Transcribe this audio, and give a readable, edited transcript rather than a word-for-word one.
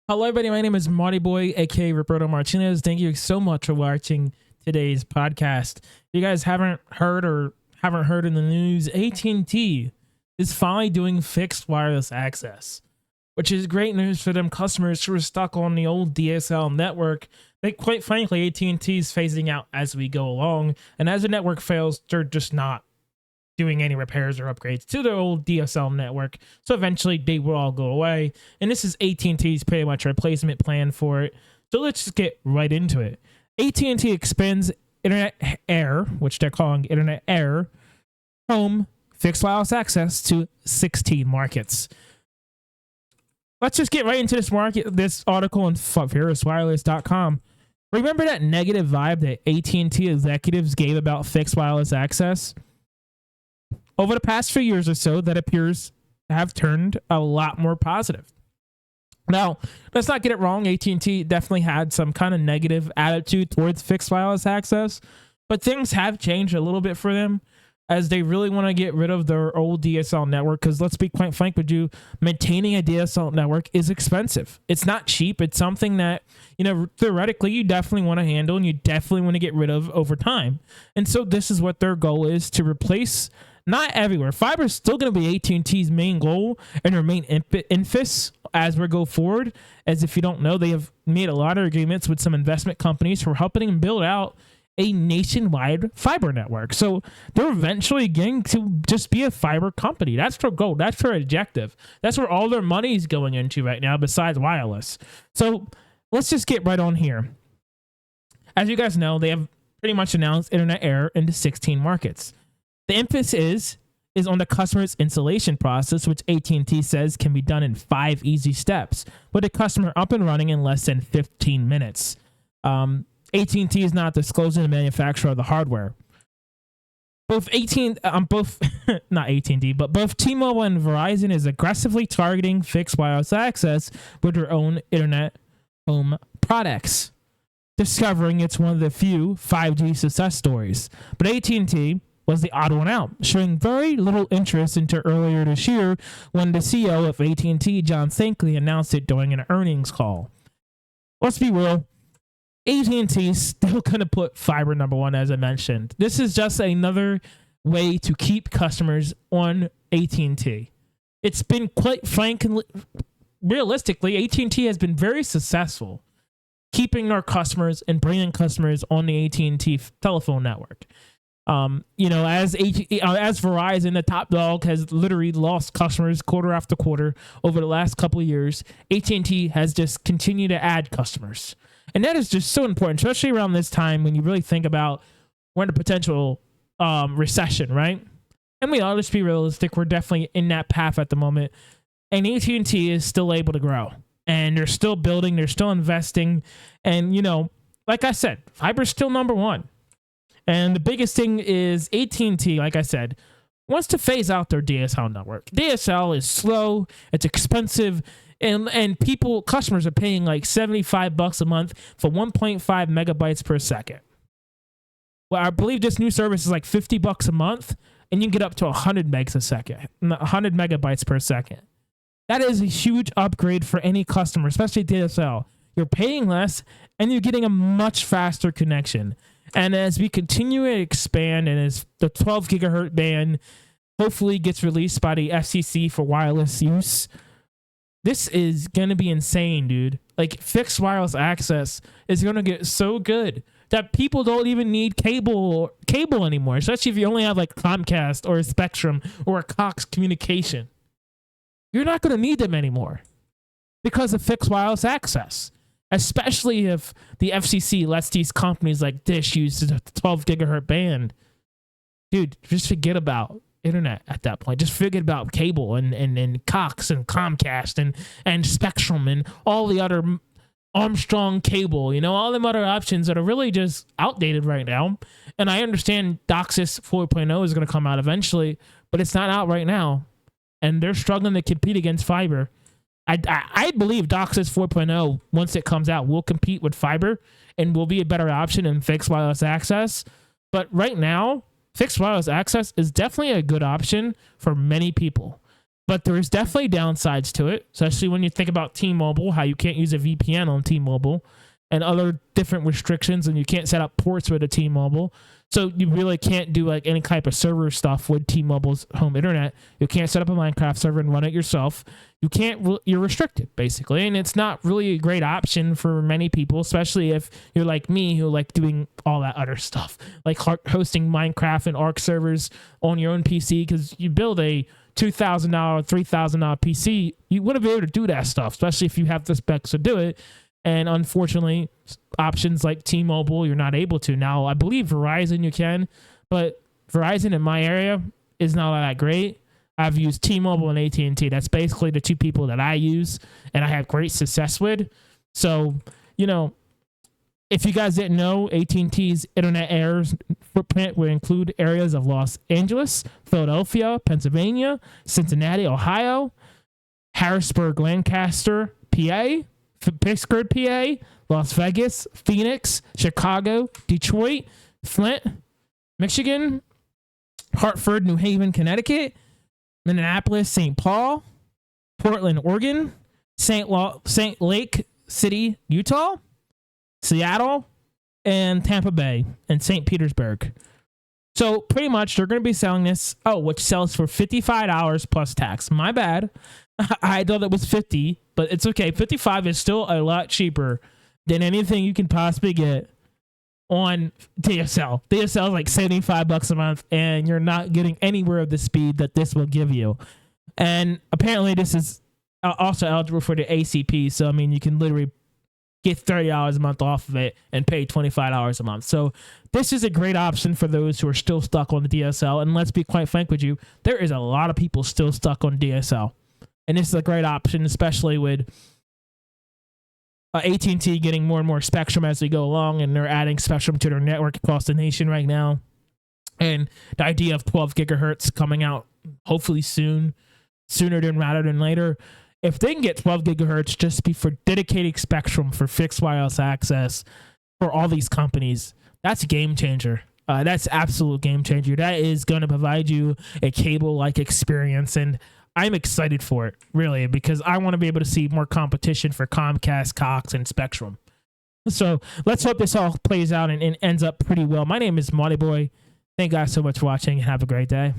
Hello, everybody. My name is Marty Boy, aka Roberto Martinez. Thank you so much for watching today's podcast. If you guys haven't heard in the news, AT&T is finally doing fixed wireless access, which is great news for them customers who are stuck on the old DSL network. They, quite frankly, AT&T is phasing out as we go along, and as the network fails, they're just not doing any repairs or upgrades to their old DSL network. So eventually they will all go away. And this is AT&T's pretty much replacement plan for it. So let's just get right into it. AT&T expands Internet Air, which they're calling Internet Air, home fixed wireless access to 16 markets. Let's just get right into this article on FWA.com. Remember that negative vibe that AT&T executives gave about fixed wireless access? Over the past few years or so, that appears to have turned a lot more positive. Now, let's not get it wrong. AT&T definitely had some kind of negative attitude towards fixed wireless access, but things have changed a little bit for them as they really want to get rid of their old DSL network. Because let's be quite frank with you, maintaining a DSL network is expensive. It's not cheap. It's something that, theoretically you definitely want to handle and you definitely want to get rid of over time. And so this is what their goal is, to replace. Not everywhere. Fiber is still going to be AT&T's main goal and their main emphasis as we go forward. As if you don't know, they have made a lot of agreements with some investment companies for helping them build out a nationwide fiber network. So they're eventually getting to just be a fiber company. That's their goal. That's their objective. That's where all their money is going into right now, besides wireless. So let's just get right on here. As you guys know, they have pretty much announced Internet Air into 16 markets. The emphasis is on the customer's installation process, which AT&T says can be done in 5 easy steps, with the customer up and running in less than 15 minutes. AT&T is not disclosing the manufacturer of the hardware. Both T-Mobile and Verizon is aggressively targeting fixed wireless access with their own internet home products, discovering it's one of the few 5G success stories. But AT&T was the odd one out, showing very little interest until earlier this year when the CEO of AT&T, John Thankly, announced it during an earnings call. Let's be real, AT&T is still going to put fiber number one, as I mentioned. This is just another way to keep customers on AT&T. It's been quite frankly, realistically, AT&T has been very successful keeping our customers and bringing customers on the AT&T telephone network. As Verizon, the top dog, has literally lost customers quarter after quarter over the last couple of years, AT&T has just continued to add customers. And that is just so important, especially around this time when you really think about we're in a potential recession, right? And let's be realistic, we're definitely in that path at the moment. And AT&T is still able to grow. And they're still building, they're still investing. And, like I said, fiber's still number one. And the biggest thing is AT&T, like I said, wants to phase out their DSL network. DSL is slow, it's expensive, and customers are paying like $75 a month for 1.5 megabytes per second. Well, I believe this new service is like $50 a month, and you can get up to 100 megabytes per second. That is a huge upgrade for any customer, especially DSL. You're paying less, and you're getting a much faster connection. And as we continue to expand, and as the 12 gigahertz band hopefully gets released by the FCC for wireless use, this is going to be insane, dude. Like, fixed wireless access is going to get so good that people don't even need cable anymore, especially if you only have like Comcast or a Spectrum or a Cox Communication. You're not going to need them anymore because of fixed wireless access. Especially if the FCC lets these companies like Dish use the 12 gigahertz band. Dude, just forget about internet at that point. Just forget about cable and Cox and Comcast and Spectrum and all the other Armstrong cable, all them other options that are really just outdated right now. And I understand DOCSIS 4.0 is going to come out eventually, but it's not out right now. And they're struggling to compete against fiber. I believe DOCSIS 4.0, once it comes out, will compete with fiber and will be a better option in fixed wireless access. But right now, fixed wireless access is definitely a good option for many people. But there's definitely downsides to it, especially when you think about T-Mobile, how you can't use a VPN on T-Mobile and other different restrictions, and you can't set up ports with a T-Mobile. So you really can't do like any type of server stuff with T-Mobile's home internet. You can't set up a Minecraft server and run it yourself. You're restricted basically. And it's not really a great option for many people, especially if you're like me who like doing all that other stuff, like hosting Minecraft and Arc servers on your own PC, because you build a $2,000, $3,000 PC, you wouldn't be able to do that stuff, especially if you have the specs to do it. And unfortunately, options like T-Mobile, you're not able to. Now, I believe Verizon you can, but Verizon in my area is not that great. I've used T-Mobile and AT&T. That's basically the two people that I use and I have great success with. So, you know, if you guys didn't know, AT&T's internet areas footprint would include areas of Los Angeles, Philadelphia, Pennsylvania, Cincinnati, Ohio, Harrisburg, Lancaster, PA, Pittsburgh, PA, Las Vegas, Phoenix, Chicago, Detroit, Flint, Michigan, Hartford, New Haven, Connecticut, Minneapolis, St. Paul, Portland, Oregon, St. Lake City, Utah, Seattle, and Tampa Bay, and St. Petersburg. So pretty much they're going to be selling this, which sells for $55 plus tax. My bad. I thought it was $50, but it's okay. $55 is still a lot cheaper than anything you can possibly get on DSL. DSL is like $75 a month, and you're not getting anywhere of the speed that this will give you. And apparently this is also eligible for the ACP, so I mean you can literally get $30 a month off of it and pay $25 a month. So this is a great option for those who are still stuck on the DSL. And let's be quite frank with you, there is a lot of people still stuck on DSL. And this is a great option, especially with AT&T getting more and more spectrum as we go along, and they're adding spectrum to their network across the nation right now. And the idea of 12 gigahertz coming out hopefully sooner rather than later. If they can get 12 gigahertz just be for dedicated spectrum for fixed wireless access for all these companies, that's a game changer. That's absolute game changer. That is going to provide you a cable-like experience, and I'm excited for it, really, because I want to be able to see more competition for Comcast, Cox, and Spectrum. So let's hope this all plays out and ends up pretty well. My name is Monty Boy. Thank you guys so much for watching, and have a great day.